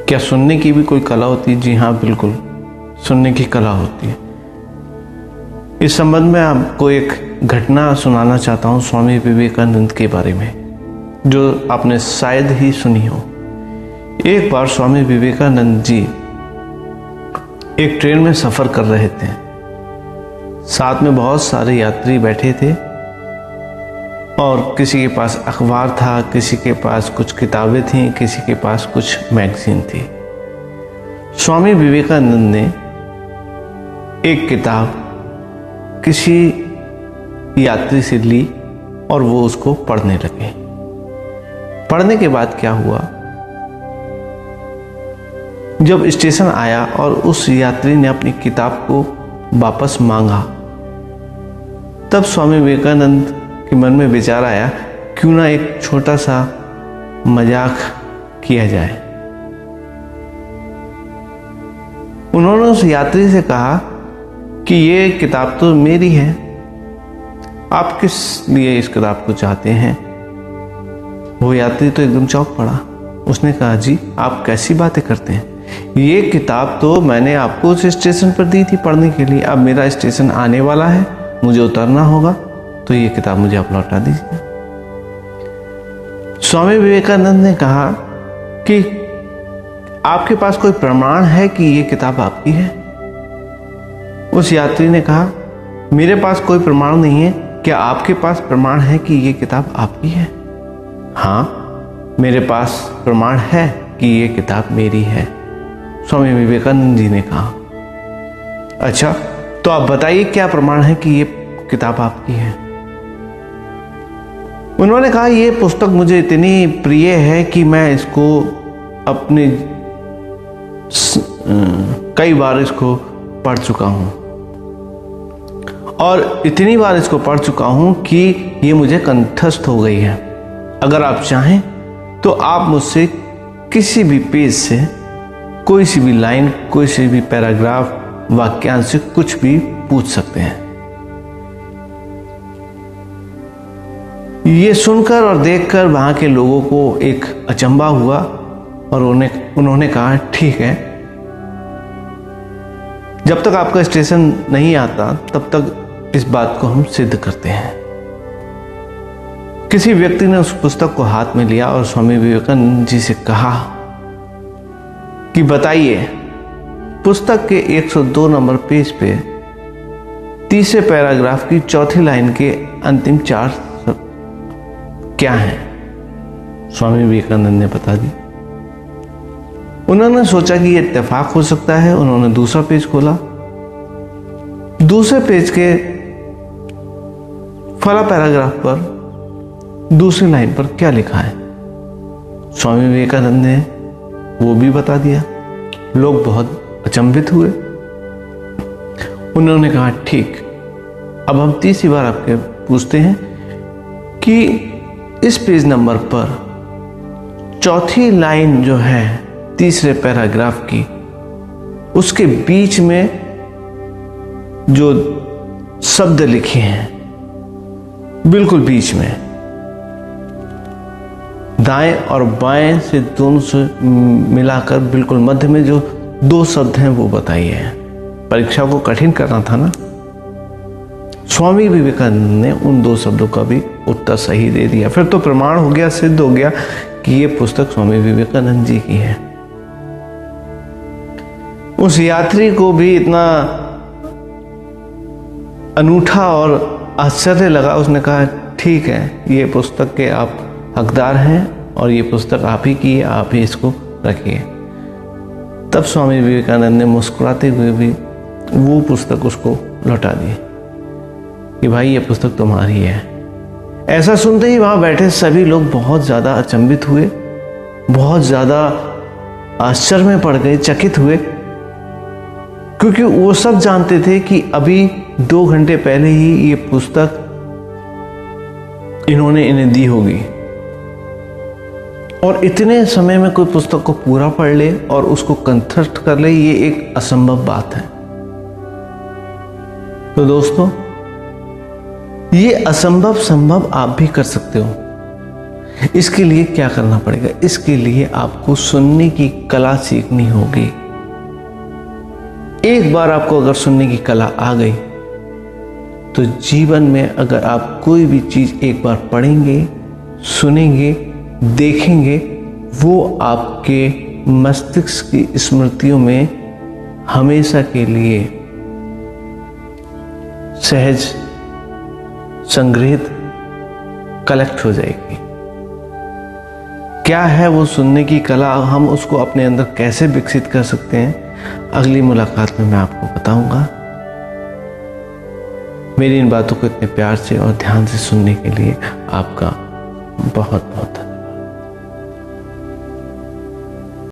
क्या सुनने की भी कोई कला होती है? जी हाँ, बिल्कुल, सुनने की कला होती है। इस संबंध में आपको एक घटना सुनाना चाहता हूँ स्वामी विवेकानंद के बारे में, जो आपने शायद ही सुनी हो। एक बार स्वामी विवेकानंद जी एक ट्रेन में सफ़र कर रहे थे। साथ में बहुत सारे यात्री बैठे थे और किसी के पास अखबार था, किसी के पास कुछ किताबें थीं, किसी के पास कुछ मैगजीन थी। स्वामी विवेकानंद ने एक किताब किसी यात्री से ली और वो उसको पढ़ने लगे। पढ़ने के बाद क्या हुआ, जब स्टेशन आया और उस यात्री ने अपनी किताब को वापस मांगा, तब स्वामी विवेकानंद के मन में विचार आया, क्यों ना एक छोटा सा मजाक किया जाए। उन्होंने उस यात्री से कहा कि ये किताब तो मेरी है, आप किस लिए इस किताब को चाहते हैं? वो यात्री तो एकदम चौंक पड़ा। उसने कहा, जी आप कैसी बातें करते हैं, ये किताब तो मैंने आपको उस स्टेशन पर दी थी पढ़ने के लिए। अब मेरा स्टेशन आने वाला है, मुझे उतरना होगा, तो ये किताब मुझे आप लौटा दीजिए। स्वामी विवेकानंद ने कहा कि आपके पास कोई प्रमाण है कि ये किताब आपकी है? उस यात्री ने कहा, मेरे पास कोई प्रमाण नहीं है, क्या आपके पास प्रमाण है कि ये किताब आपकी है? हाँ, मेरे पास प्रमाण है कि ये किताब मेरी है, स्वामी विवेकानंद जी ने कहा। अच्छा, तो आप बताइए क्या प्रमाण है कि ये किताब आपकी है? उन्होंने कहा, ये पुस्तक मुझे इतनी प्रिय है कि मैं इसको अपने कई बार इसको पढ़ चुका हूं और इतनी बार इसको पढ़ चुका हूं कि ये मुझे कंठस्थ हो गई है। अगर आप चाहें तो आप मुझसे किसी भी पेज से कोई सी भी लाइन, कोई सी भी पैराग्राफ, वाक्यांश से कुछ भी पूछ सकते हैं। ये सुनकर और देखकर वहां के लोगों को एक अचंभा हुआ और उन्होंने कहा, ठीक है, जब तक आपका स्टेशन नहीं आता तब तक इस बात को हम सिद्ध करते हैं। किसी व्यक्ति ने उस पुस्तक को हाथ में लिया और स्वामी विवेकानंद जी से कहा कि बताइए, पुस्तक के 102 नंबर पेज पे तीसरे पैराग्राफ की चौथी लाइन के अंतिम 4 क्या हैं? स्वामी विवेकानंद ने बता दी। उन्होंने सोचा कि ये इत्तेफाक हो सकता है। उन्होंने दूसरा पेज खोला। दूसरे पेज के फला पैराग्राफ पर दूसरी लाइन पर क्या लिखा है? स्वामी विवेकानंद ने वो भी बता दिया। लोग बहुत अचंभित हुए। उन्होंने कहा, ठीक, अब हम तीसरी बार आपके पूछते हैं कि इस पेज नंबर पर चौथी लाइन जो है तीसरे पैराग्राफ की, उसके बीच में जो शब्द लिखे हैं, बिल्कुल बीच में, दाएं और बाएं से दोनों से मिलाकर बिल्कुल मध्य में जो 2 शब्द हैं वो बताइए। परीक्षा को कठिन करना था ना। स्वामी विवेकानंद ने उन 2 शब्दों का भी उत्तर सही दे दिया। फिर तो प्रमाण हो गया, सिद्ध हो गया कि ये पुस्तक स्वामी विवेकानंद जी की है। उस यात्री को भी इतना अनूठा और आश्चर्य लगा। उसने कहा, ठीक है, ये पुस्तक के आप हकदार हैं और ये पुस्तक आप ही की है, आप ही इसको रखिए। तब स्वामी विवेकानंद ने मुस्कुराते हुए भी वो पुस्तक उसको लौटा दी कि भाई ये पुस्तक तुम्हारी है। ऐसा सुनते ही वहां बैठे सभी लोग बहुत ज़्यादा अचंभित हुए, बहुत ज़्यादा आश्चर्य में पड़ गए, चकित हुए, क्योंकि वो सब जानते थे कि अभी 2 घंटे पहले ही ये पुस्तक इन्होंने इन्हें दी होगी और इतने समय में कोई पुस्तक को पूरा पढ़ ले और उसको कंठस्थ कर ले, ये एक असंभव बात है। तो दोस्तों, ये असंभव संभव आप भी कर सकते हो। इसके लिए क्या करना पड़ेगा? इसके लिए आपको सुनने की कला सीखनी होगी। एक बार आपको अगर सुनने की कला आ गई तो जीवन में अगर आप कोई भी चीज एक बार पढ़ेंगे, सुनेंगे, देखेंगे, वो आपके मस्तिष्क की स्मृतियों में हमेशा के लिए सहज संग्रहित कलेक्ट हो जाएगी। क्या है वो सुनने की कला, हम उसको अपने अंदर कैसे विकसित कर सकते हैं, अगली मुलाकात में मैं आपको बताऊंगा। मेरी इन बातों को इतने प्यार से और ध्यान से सुनने के लिए आपका बहुत बहुत धन्यवाद।